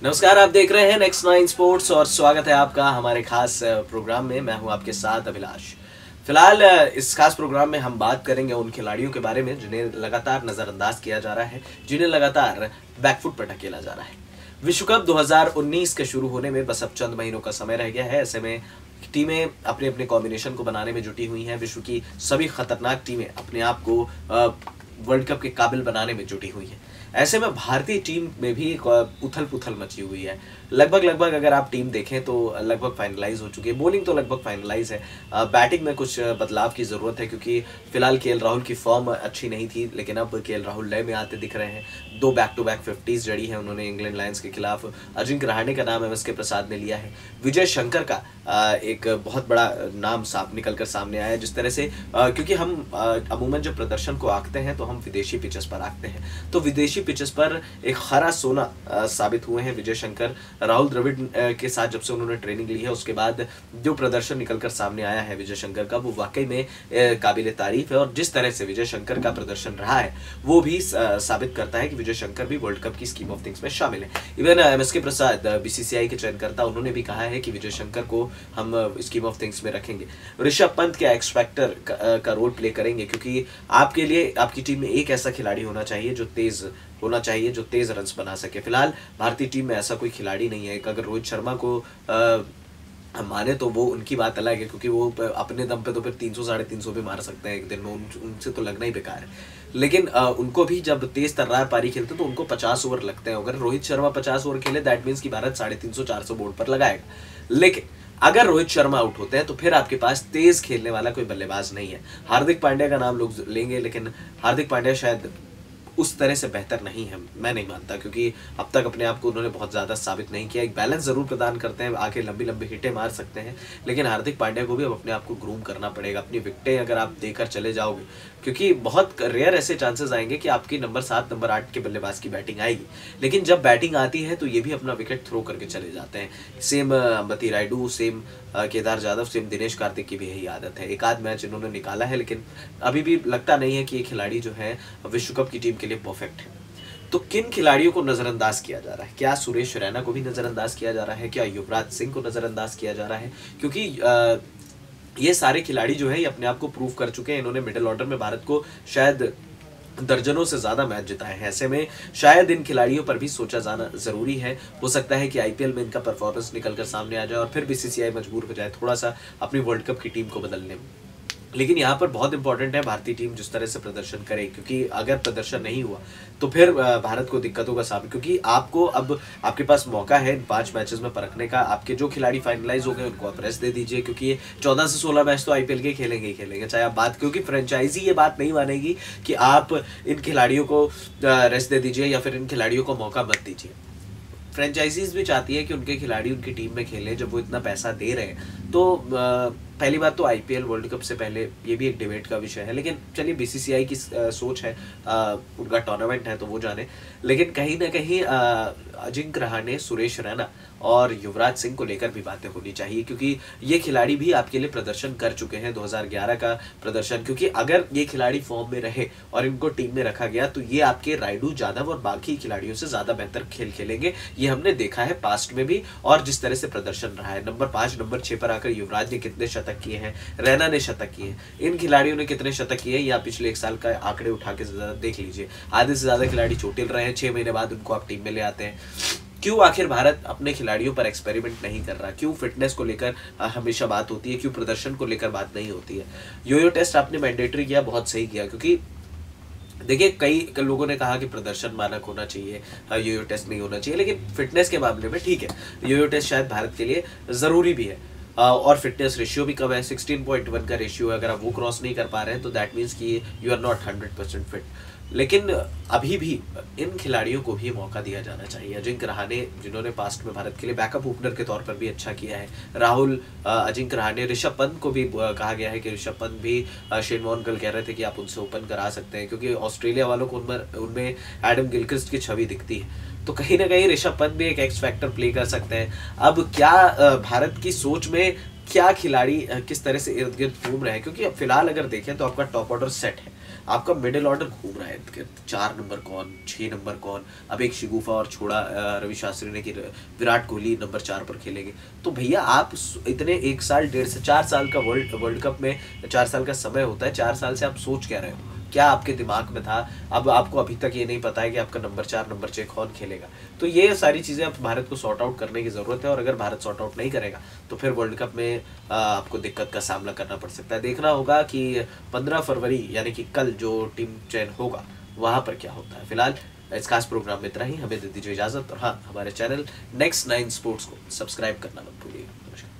नमस्कार, आप देख रहे हैं नेक्स्ट नाइन स्पोर्ट्स और स्वागत है आपका हमारे खास प्रोग्राम में। मैं हूं आपके साथ अभिलाष। फिलहाल इस खास प्रोग्राम में हम बात करेंगे उन खिलाड़ियों के बारे में जिन्हें लगातार नजरअंदाज किया जा रहा है, जिन्हें लगातार बैकफुट पर ढकेला जा रहा है। विश्व कप 2019 के शुरू होने में बस अब चंद महीनों का समय रह गया है। ऐसे में टीमें अपने अपने कॉम्बिनेशन को बनाने में जुटी हुई हैं। विश्व की सभी खतरनाक टीमें अपने आप को वर्ल्ड कप के काबिल बनाने में जुटी हुई हैं। ऐसे में भारतीय टीम में भी एक उथल पुथल मची हुई है। लगभग अगर आप टीम देखें तो लगभग फाइनलाइज हो चुकी है। बॉलिंग तो लगभग फाइनलाइज है। बैटिंग में कुछ बदलाव की ज़रूरत है क्योंकि फिलहाल केएल राहुल की फॉर्म अच्छी नहीं थी, लेकिन अब केएल राहुल लय में आते दिख रहे हैं। 2 बैक टू बैक 50s जड़ी है उन्होंने इंग्लैंड लायंस के खिलाफ। अजिंक्य रहाणे का नाम एमएसके प्रसाद ने लिया है। विजय शंकर का एक बहुत बड़ा नाम निकल कर सामने आया। जिस तरह से क्योंकि हम अमूमन जब प्रदर्शन को आंकते हैं तो हम विदेशी पिचेस पर आंकते हैं, तो विदेशी पिचेस पर एक खरा सोना साबित हुए हैं विजय शंकर। राहुल द्रविड़ के साथ जब से उन्होंने ट्रेनिंग ली है उसके बाद जो प्रदर्शन निकलकर सामने आया है विजय शंकर का, वो वाकई में काबिले तारीफ है। और जिस तरह से विजय शंकर का प्रदर्शन रहा है वो भी साबित करता है कि विजय शंकर भी वर्ल्ड कप की स्कीम ऑफ थिंग्स में शामिल है। इवन एमएसके प्रसाद बीसीसीआई के चयनकर्ता, उन्होंने भी कहा है कि विजय शंकर को हम स्कीम ऑफ थिंग्स में रखेंगे। ऋषभ पंत के एक्स फैक्टर का रोल प्ले करेंगे क्योंकि आपके लिए आपकी टीम में एक ऐसा खिलाड़ी होना चाहिए जो तेज रन्स बना सके। फिलहाल भारतीय टीम में ऐसा कोई खिलाड़ी नहीं है। अगर रोहित शर्मा को हम माने तो वो उनकी बात अलग है क्योंकि वो अपने दम पे तो फिर 300 साढ़े 300 भी मार सकते हैं एक दिन में, उनसे तो लगना ही बेकार है। लेकिन उनको भी जब तेज तर्रार पारी खेलते तो उनको 50 ओवर लगते हैं। अगर रोहित शर्मा 50 ओवर खेले दैट मीन्स कि भारत 350-400 बोर्ड पर लगाएगा। लेकिन अगर रोहित शर्मा आउट होते हैं तो फिर आपके पास तेज खेलने वाला कोई बल्लेबाज नहीं है। हार्दिक पांड्या का नाम लोग लेंगे, लेकिन हार्दिक पांड्या शायद उस तरह से बेहतर नहीं है, मैं नहीं मानता, क्योंकि अब तक अपने आप को उन्होंने बहुत ज़्यादा साबित नहीं किया। एक बैलेंस ज़रूर प्रदान करते हैं, आके लंबी लंबी हिटें मार सकते हैं, लेकिन हार्दिक पांड्या को भी अब अपने आप को ग्रूम करना पड़ेगा। अपनी विकेटें अगर आप देकर चले जाओगे, क्योंकि बहुत रेयर ऐसे चांसेस आएंगे कि आपकी नंबर 7 नंबर 8 के बल्लेबाज की बैटिंग आएगी, लेकिन जब बैटिंग आती है तो ये भी अपना विकेट थ्रो करके चले जाते हैं। Same Ambati Rayudu, same Kedar Jadhav, same Dinesh Karthik की भी यही आदत है। एक आध मैच इन्होंने निकाला है, लेकिन अभी भी लगता नहीं है कि ये खिलाड़ी जो है विश्व कप की टीम के लिए परफेक्ट है। तो किन खिलाड़ियों को नजरअंदाज किया जा रहा है? क्या सुरेश रैना को भी नजरअंदाज किया जा रहा है? क्या युवराज सिंह को नजरअंदाज किया जा रहा है? क्योंकि ये सारे खिलाड़ी जो है ये अपने आप को प्रूव कर चुके हैं। इन्होंने मिडिल ऑर्डर में भारत को शायद दर्जनों से ज्यादा मैच जिताए हैं। ऐसे में शायद इन खिलाड़ियों पर भी सोचा जाना जरूरी है। हो सकता है कि आईपीएल में इनका परफॉर्मेंस निकल कर सामने आ जाए और फिर बीसीसीआई मजबूर हो जाए थोड़ा सा अपनी वर्ल्ड कप की टीम को बदलने में। लेकिन यहाँ पर बहुत इंपॉर्टेंट है भारतीय टीम जिस तरह से प्रदर्शन करे, क्योंकि अगर प्रदर्शन नहीं हुआ तो फिर भारत को दिक्कतों का सामना, क्योंकि आपको अब आपके पास मौका है इन 5 मैचेस में परखने का। आपके जो खिलाड़ी फाइनलाइज हो गए उनको आप रेस्ट दे दीजिए, क्योंकि ये 14 से 16 मैच तो आईपीएल के खेलेंगे ही खेलेंगे, चाहे आप बात, क्योंकि फ्रेंचाइजी ये बात नहीं मानेगी कि आप इन खिलाड़ियों को रेस्ट दे दीजिए या फिर इन खिलाड़ियों को मौका मत दीजिए। फ्रेंचाइजीज भी चाहती है कि उनके खिलाड़ी उनकी टीम में खेलें। जब वो इतना पैसा दे रहे हैं तो पहली बात तो आईपीएल वर्ल्ड कप से पहले ये भी एक डिबेट का विषय है, लेकिन चलिए बीसीसीआई की सोच है, उनका टूर्नामेंट है तो वो जाने। लेकिन कहीं ना कहीं अजिंक्य रहाणे, सुरेश रैना और युवराज सिंह को लेकर भी बातें होनी चाहिए, क्योंकि ये खिलाड़ी भी आपके लिए प्रदर्शन कर चुके हैं 2011 का प्रदर्शन। क्योंकि अगर ये खिलाड़ी फॉर्म में रहे और इनको टीम में रखा गया तो ये आपके रायडू, जाधव और बाकी खिलाड़ियों से ज्यादा बेहतर खेल खेलेंगे। ये हमने देखा है पास्ट में भी, और जिस तरह से प्रदर्शन रहा है। नंबर 5 नंबर 6 पर आकर युवराज ने कितने शतक किए हैं, रैना ने शतक किए हैं, इन खिलाड़ियों ने कितने शतक किए हैं या पिछले 1 साल का आंकड़े उठा के देख लीजिए। आधे से ज्यादा खिलाड़ी चोटिल रहे हैं, 6 महीने बाद उनको आप टीम में ले आते हैं। क्यों आखिर भारत अपने खिलाड़ियों पर एक्सपेरिमेंट नहीं कर रहा? क्यों फिटनेस को लेकर हमेशा बात होती है, क्यों प्रदर्शन को लेकर बात नहीं होती है? योयो टेस्ट आपने मैंडेटरी किया, बहुत सही किया, क्योंकि देखिए कई लोगों ने कहा कि प्रदर्शन मानक होना चाहिए, योयो टेस्ट नहीं होना चाहिए, लेकिन फिटनेस के मामले में ठीक है, योयो टेस्ट शायद भारत के लिए जरूरी भी है। और फिटनेस रेशियो भी कम है, 16.1 का रेशियो है। अगर आप वो क्रॉस नहीं कर पा रहे हैं तो दैट मीन्स कि यू आर नॉट 100% फिट। लेकिन अभी भी इन खिलाड़ियों को भी मौका दिया जाना चाहिए। अजिंक्य रहाणे, जिन्होंने पास्ट में भारत के लिए बैकअप ओपनर के तौर पर भी अच्छा किया है, राहुल, अजिंक्य रहाणे, ऋषभ पंत को भी कहा गया है कि ऋषभ पंत भी, शेन वॉर्न कल कह रहे थे कि आप उनसे ओपन करा सकते हैं, क्योंकि ऑस्ट्रेलिया वालों को उनमें एडम गिलक्रिस्ट की छवि दिखती है। तो कहीं ना कहीं ऋषभ पंत भी एक एक्स फैक्टर प्ले कर सकते हैं। अब क्या भारत की सोच में क्या खिलाड़ी किस तरह से इर्द गिर्द घूम रहे हैं, क्योंकि फिलहाल अगर देखें तो आपका टॉप ऑर्डर सेट है। आपका मिडिल ऑर्डर घूम रहा है कि 4 नंबर कौन, 6 नंबर कौन, अब एक शिगुफा और छोड़ा रवि शास्त्री ने कि विराट कोहली नंबर 4 पर खेलेंगे। तो भैया आप इतने 1 साल 1.5 से 4 साल का वर्ल्ड कप में 4 साल का समय होता है, 4 साल से आप सोच क्या रहे हो, क्या आपके दिमाग में था? अब आपको अभी तक ये नहीं पता है कि आपका नंबर 4 नंबर 6 कौन खेलेगा। तो ये सारी चीज़ें अब भारत को सॉर्ट आउट करने की ज़रूरत है, और अगर भारत सॉर्ट आउट नहीं करेगा तो फिर वर्ल्ड कप में आपको दिक्कत का सामना करना पड़ सकता है। देखना होगा कि 15 फरवरी यानी कि कल जो टीम चयन होगा वहाँ पर क्या होता है। फिलहाल इस खास प्रोग्राम में इतना ही, हमें दे दीजिए इजाज़त, और हाँ, हमारे चैनल Next 9 स्पोर्ट्स को सब्सक्राइब करना मत भूलिएगा। नमस्कार।